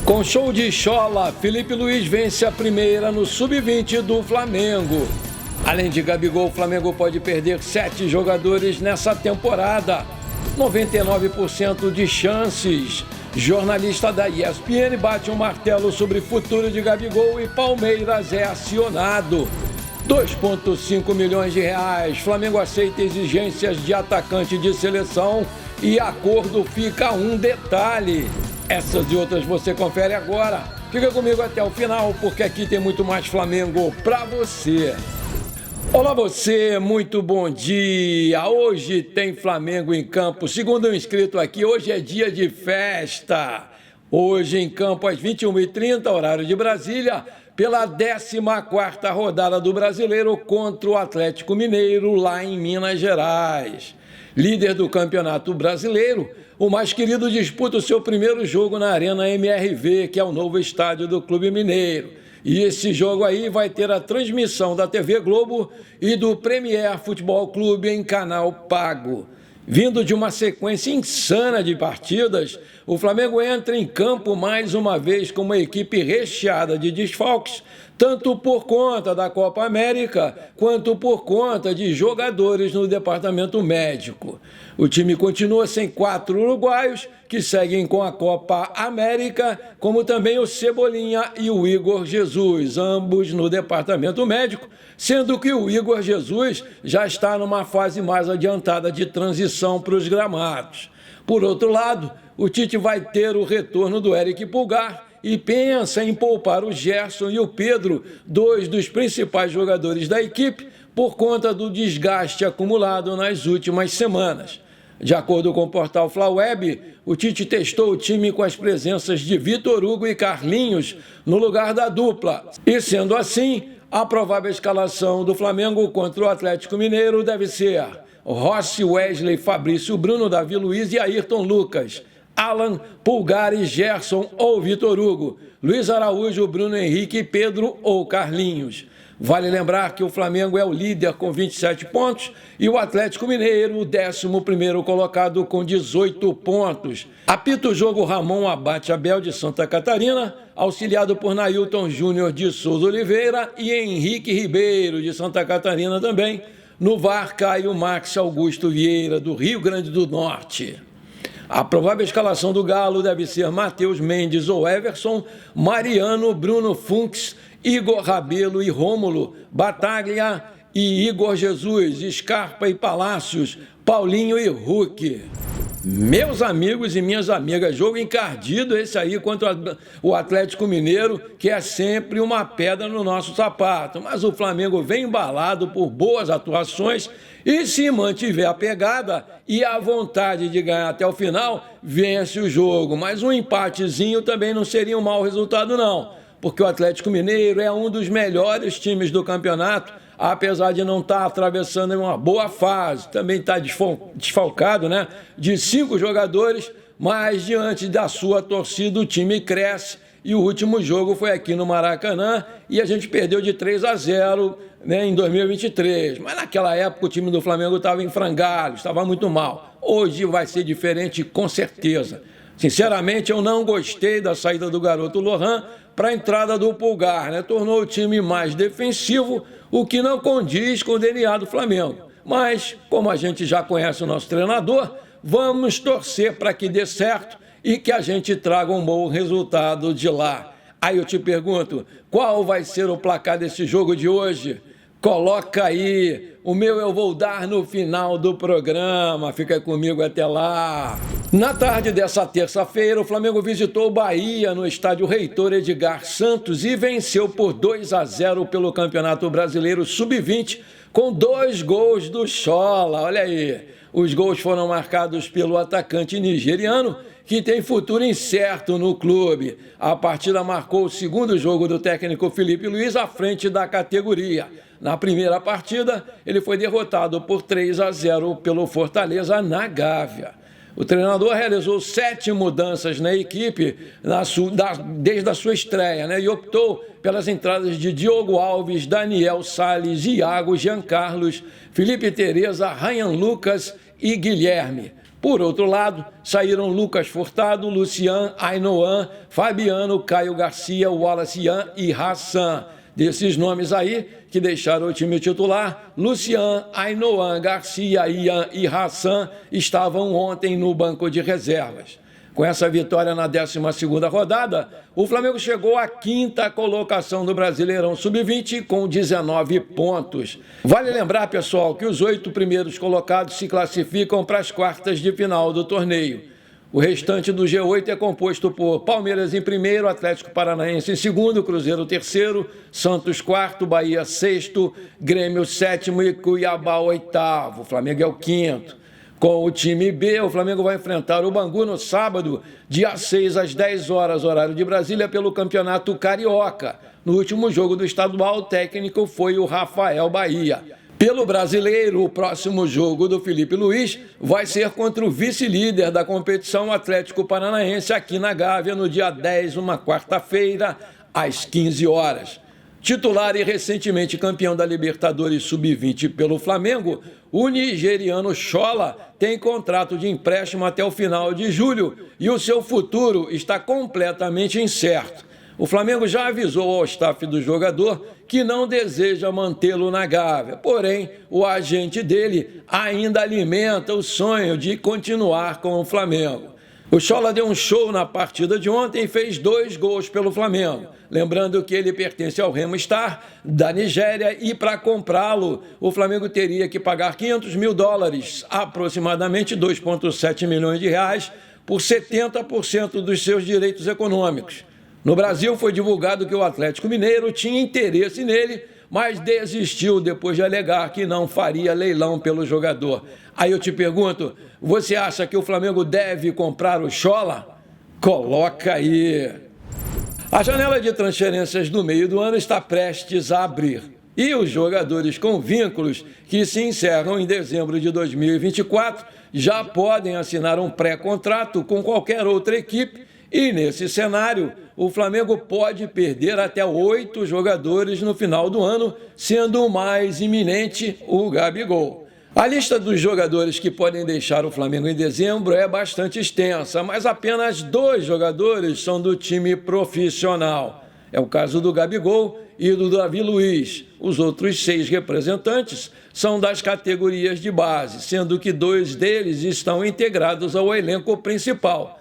Com show de chola, Felipe Luiz vence a primeira no Sub-20 do Flamengo. Além de Gabigol, o Flamengo pode perder 7 jogadores nessa temporada. 99% de chances. Jornalista da ESPN bate um martelo sobre futuro de Gabigol e Palmeiras é acionado. 2,5 milhões de reais. Flamengo aceita exigências de atacante de seleção e acordo fica um detalhe. Essas e outras você confere agora. Fica comigo até o final, porque aqui tem muito mais Flamengo pra você. Olá você, muito bom dia. Hoje tem Flamengo em campo. Segundo um inscrito aqui, hoje é dia de festa. Hoje em campo às 21h30, horário de Brasília, pela 14ª rodada do Brasileiro contra o Atlético Mineiro, lá em Minas Gerais. Líder do Campeonato Brasileiro, o mais querido disputa o seu primeiro jogo na Arena MRV, que é o novo estádio do Clube Mineiro. E esse jogo aí vai ter a transmissão da TV Globo e do Premier Futebol Clube em canal pago. Vindo de uma sequência insana de partidas, o Flamengo entra em campo mais uma vez com uma equipe recheada de desfalques, tanto por conta da Copa América, quanto por conta de jogadores no departamento médico. O time continua sem 4 uruguaios, que seguem com a Copa América, como também o Cebolinha e o Igor Jesus, ambos no departamento médico, sendo que o Igor Jesus já está numa fase mais adiantada de transição para os gramados. Por outro lado, o Tite vai ter o retorno do Eric Pulgar e pensa em poupar o Gerson e o Pedro, 2 dos principais jogadores da equipe, por conta do desgaste acumulado nas últimas semanas. De acordo com o portal Flaweb, o Tite testou o time com as presenças de Vitor Hugo e Carlinhos no lugar da dupla. E sendo assim, a provável escalação do Flamengo contra o Atlético Mineiro deve ser Rossi, Wesley, Fabrício, Bruno, Davi Luiz e Ayrton Lucas, Alan, Pulgar e Gerson ou Vitor Hugo, Luiz Araújo, Bruno Henrique, Pedro ou Carlinhos. Vale lembrar que o Flamengo é o líder com 27 pontos e o Atlético Mineiro, o 11º colocado com 18 pontos. Apita o jogo Ramon Abate Abel de Santa Catarina, auxiliado por Nailton Júnior de Souza Oliveira e Henrique Ribeiro de Santa Catarina também. No VAR cai o Max Augusto Vieira do Rio Grande do Norte. A provável escalação do Galo deve ser Matheus Mendes ou Everson, Mariano, Bruno Funks, Igor Rabelo e Rômulo, Bataglia e Igor Jesus, Scarpa e Palácios, Paulinho e Hulk. Meus amigos e minhas amigas, jogo encardido esse aí contra o Atlético Mineiro, que é sempre uma pedra no nosso sapato. Mas o Flamengo vem embalado por boas atuações e, se mantiver a pegada e a vontade de ganhar até o final, vence o jogo. Mas um empatezinho também não seria um mau resultado, não, porque o Atlético Mineiro é um dos melhores times do campeonato, apesar de não estar atravessando uma boa fase. Também está desfalcado, né, de 5 jogadores, mas diante da sua torcida o time cresce. E o último jogo foi aqui no Maracanã e a gente perdeu de 3-0, né, em 2023. Mas naquela época o time do Flamengo estava em frangalhos, estava muito mal. Hoje vai ser diferente, com certeza. Sinceramente, eu não gostei da saída do garoto Lohan para a entrada do Pulgar, né? Tornou o time mais defensivo, o que não condiz com o DNA do Flamengo. Mas, como a gente já conhece o nosso treinador, vamos torcer para que dê certo e que a gente traga um bom resultado de lá. Aí eu te pergunto, qual vai ser o placar desse jogo de hoje? Coloca aí, o meu eu vou dar no final do programa, fica comigo até lá. Na tarde dessa terça-feira, o Flamengo visitou o Bahia no estádio Reitor Edgar Santos e venceu por 2-0 pelo Campeonato Brasileiro Sub-20 com 2 gols do Chola, olha aí. Os gols foram marcados pelo atacante nigeriano, que tem futuro incerto no clube. A partida marcou o segundo jogo do técnico Felipe Luiz à frente da categoria. Na primeira partida, ele foi derrotado por 3-0 pelo Fortaleza na Gávea. O treinador realizou 7 mudanças na equipe desde a sua estreia, né, e optou pelas entradas de Diogo Alves, Daniel Salles, Iago, Jean Carlos, Felipe Tereza, Ryan Lucas e Guilherme. Por outro lado, saíram Lucas Furtado, Lucian, Ainoan, Fabiano, Caio Garcia, Wallace Ian e Hassan. Desses nomes aí que deixaram o time titular, Lucian, Ainoan, Garcia, Ian e Hassan estavam ontem no banco de reservas. Com essa vitória na 12ª rodada, o Flamengo chegou à 5ª colocação do Brasileirão Sub-20 com 19 pontos. Vale lembrar, pessoal, que os 8 primeiros colocados se classificam para as quartas de final do torneio. O restante do G8 é composto por Palmeiras em primeiro, Atlético Paranaense em segundo, Cruzeiro terceiro, Santos quarto, Bahia sexto, Grêmio sétimo e Cuiabá oitavo. O Flamengo é o quinto. Com o time B, o Flamengo vai enfrentar o Bangu no sábado, dia 6 às 10 horas, horário de Brasília, pelo Campeonato Carioca. No último jogo do estadual, o técnico foi o Rafael Bahia. Pelo Brasileiro, o próximo jogo do Felipe Luiz vai ser contra o vice-líder da competição, Atlético Paranaense, aqui na Gávea, no dia 10, uma quarta-feira, às 15 horas. Titular e recentemente campeão da Libertadores Sub-20 pelo Flamengo, o nigeriano Schola tem contrato de empréstimo até o final de julho e o seu futuro está completamente incerto. O Flamengo já avisou ao staff do jogador que não deseja mantê-lo na Gávea, porém, o agente dele ainda alimenta o sonho de continuar com o Flamengo. O Schola deu um show na partida de ontem e fez 2 gols pelo Flamengo. Lembrando que ele pertence ao Remo Star, da Nigéria, e para comprá-lo, o Flamengo teria que pagar $500 mil, aproximadamente 2,7 milhões de reais, por 70% dos seus direitos econômicos. No Brasil, foi divulgado que o Atlético Mineiro tinha interesse nele, mas desistiu depois de alegar que não faria leilão pelo jogador. Aí eu te pergunto, você acha que o Flamengo deve comprar o Schola? Coloca aí. A janela de transferências do meio do ano está prestes a abrir. E os jogadores com vínculos que se encerram em dezembro de 2024 já podem assinar um pré-contrato com qualquer outra equipe. E nesse cenário, o Flamengo pode perder até 8 jogadores no final do ano, sendo o mais iminente o Gabigol. A lista dos jogadores que podem deixar o Flamengo em dezembro é bastante extensa, mas apenas 2 jogadores são do time profissional. É o caso do Gabigol e do Davi Luiz. Os outros 6 representantes são das categorias de base, sendo que 2 deles estão integrados ao elenco principal.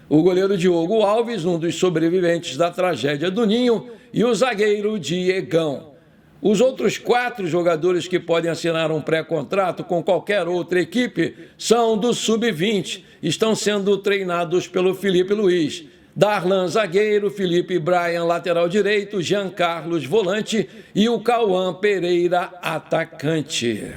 O goleiro Diogo Alves, um dos sobreviventes da tragédia do Ninho, e o zagueiro Diegão. Os outros 4 jogadores que podem assinar um pré-contrato com qualquer outra equipe são do Sub-20, estão sendo treinados pelo Felipe Luiz. Darlan, zagueiro, Felipe Brian, lateral direito, Jean Carlos, volante e o Cauã Pereira, atacante.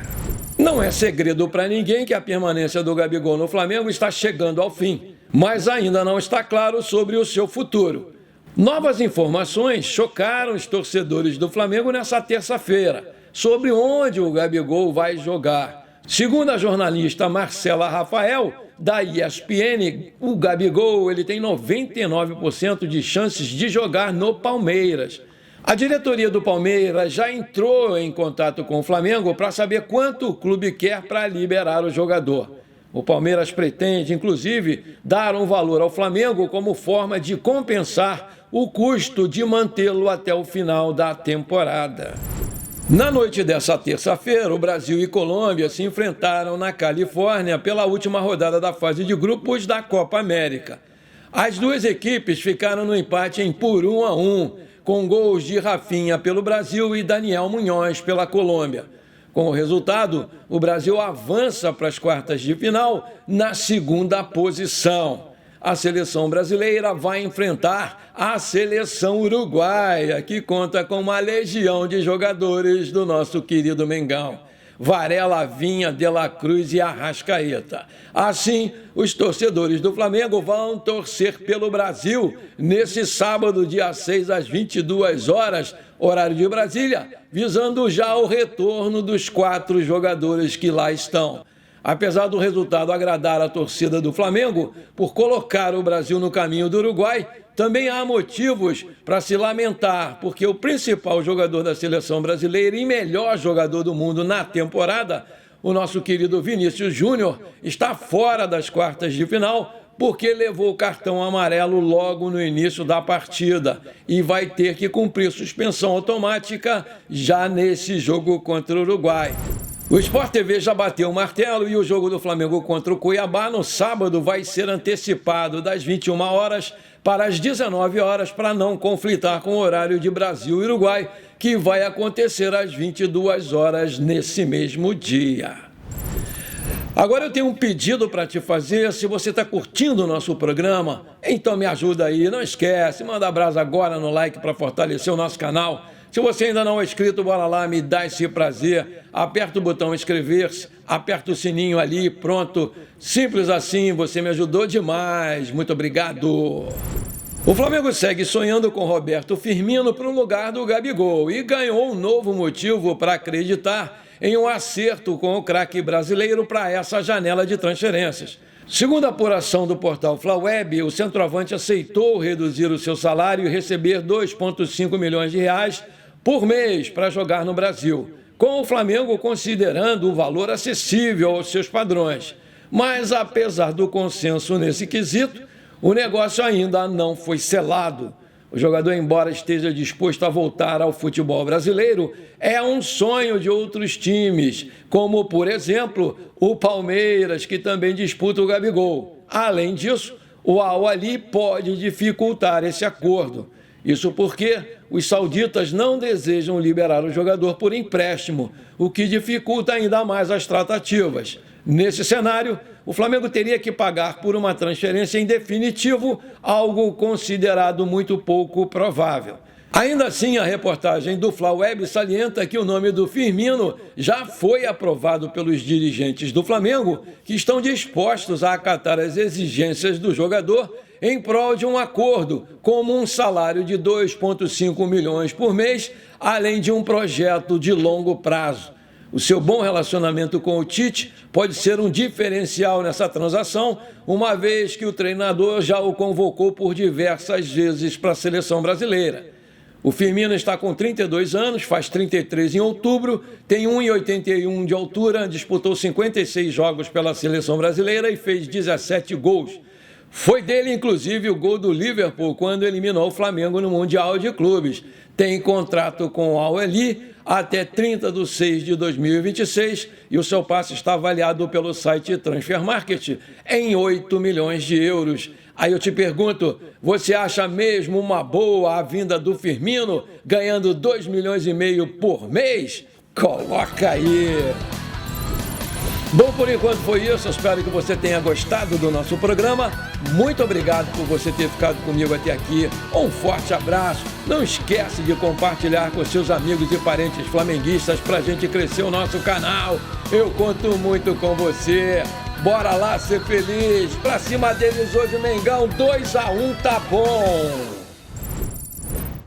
Não é segredo para ninguém que a permanência do Gabigol no Flamengo está chegando ao fim, mas ainda não está claro sobre o seu futuro. Novas informações chocaram os torcedores do Flamengo nessa terça-feira sobre onde o Gabigol vai jogar. Segundo a jornalista Marcela Rafael, da ESPN, o Gabigol ele tem 99% de chances de jogar no Palmeiras. A diretoria do Palmeiras já entrou em contato com o Flamengo para saber quanto o clube quer para liberar o jogador. O Palmeiras pretende, inclusive, dar um valor ao Flamengo como forma de compensar o custo de mantê-lo até o final da temporada. Na noite dessa terça-feira, o Brasil e Colômbia se enfrentaram na Califórnia pela última rodada da fase de grupos da Copa América. As 2 equipes ficaram no empate em por 1-1, com gols de Rafinha pelo Brasil e Daniel Munhoz pela Colômbia. Com o resultado, o Brasil avança para as quartas de final na 2ª posição. A seleção brasileira vai enfrentar a seleção uruguaia, que conta com uma legião de jogadores do nosso querido Mengão. Varela, Vinha, De La Cruz e Arrascaeta. Assim, os torcedores do Flamengo vão torcer pelo Brasil nesse sábado, dia 6 às 22 horas, horário de Brasília, visando já o retorno dos 4 jogadores que lá estão. Apesar do resultado agradar a torcida do Flamengo por colocar o Brasil no caminho do Uruguai, também há motivos para se lamentar, porque o principal jogador da seleção brasileira e melhor jogador do mundo na temporada o nosso querido Vinícius Júnior está fora das quartas de final porque levou o cartão amarelo logo no início da partida e vai ter que cumprir suspensão automática já nesse jogo contra o Uruguai. O Sport TV já bateu o martelo e o jogo do Flamengo contra o Cuiabá no sábado vai ser antecipado das 21 horas para as 19 horas para não conflitar com o horário de Brasil e Uruguai, que vai acontecer às 22 horas nesse mesmo dia. Agora eu tenho um pedido para te fazer. Se você está curtindo o nosso programa, então me ajuda aí. Não esquece, manda brasa agora no like para fortalecer o nosso canal. Se você ainda não é inscrito, bora lá, me dá esse prazer. Aperta o botão inscrever-se, aperta o sininho ali, pronto. Simples assim, você me ajudou demais. Muito obrigado. O Flamengo segue sonhando com Roberto Firmino para o lugar do Gabigol e ganhou um novo motivo para acreditar em um acerto com o craque brasileiro para essa janela de transferências. Segundo a apuração do portal Flaweb, o centroavante aceitou reduzir o seu salário e receber 2,5 milhões de reais por mês para jogar no Brasil, com o Flamengo considerando o valor acessível aos seus padrões. Mas, apesar do consenso nesse quesito, o negócio ainda não foi selado. O jogador, embora esteja disposto a voltar ao futebol brasileiro, é um sonho de outros times, como, por exemplo, o Palmeiras, que também disputa o Gabigol. Além disso, o Al-Ahly pode dificultar esse acordo. Isso porque os sauditas não desejam liberar o jogador por empréstimo, o que dificulta ainda mais as tratativas. Nesse cenário, o Flamengo teria que pagar por uma transferência em definitivo, algo considerado muito pouco provável. Ainda assim, a reportagem do Flaweb salienta que o nome do Firmino já foi aprovado pelos dirigentes do Flamengo, que estão dispostos a acatar as exigências do jogador em prol de um acordo, como um salário de 2,5 milhões por mês, além de um projeto de longo prazo. O seu bom relacionamento com o Tite pode ser um diferencial nessa transação, uma vez que o treinador já o convocou por diversas vezes para a seleção brasileira. O Firmino está com 32 anos, faz 33 em outubro, tem 1,81 de altura, disputou 56 jogos pela seleção brasileira e fez 17 gols. Foi dele, inclusive, o gol do Liverpool quando eliminou o Flamengo no Mundial de Clubes. Tem contrato com o Al-Ahly até 30 de 6 de 2026 e o seu passe está avaliado pelo site Transfer Market em 8 milhões de euros. Aí eu te pergunto, você acha mesmo uma boa a vinda do Firmino ganhando 2,5 milhões por mês? Coloca aí! Bom, por enquanto foi isso. Eu espero que você tenha gostado do nosso programa. Muito obrigado por você ter ficado comigo até aqui. Um forte abraço. Não esquece de compartilhar com seus amigos e parentes flamenguistas para a gente crescer o nosso canal. Eu conto muito com você. Bora lá ser feliz. Pra cima deles hoje, Mengão 2-1, tá bom.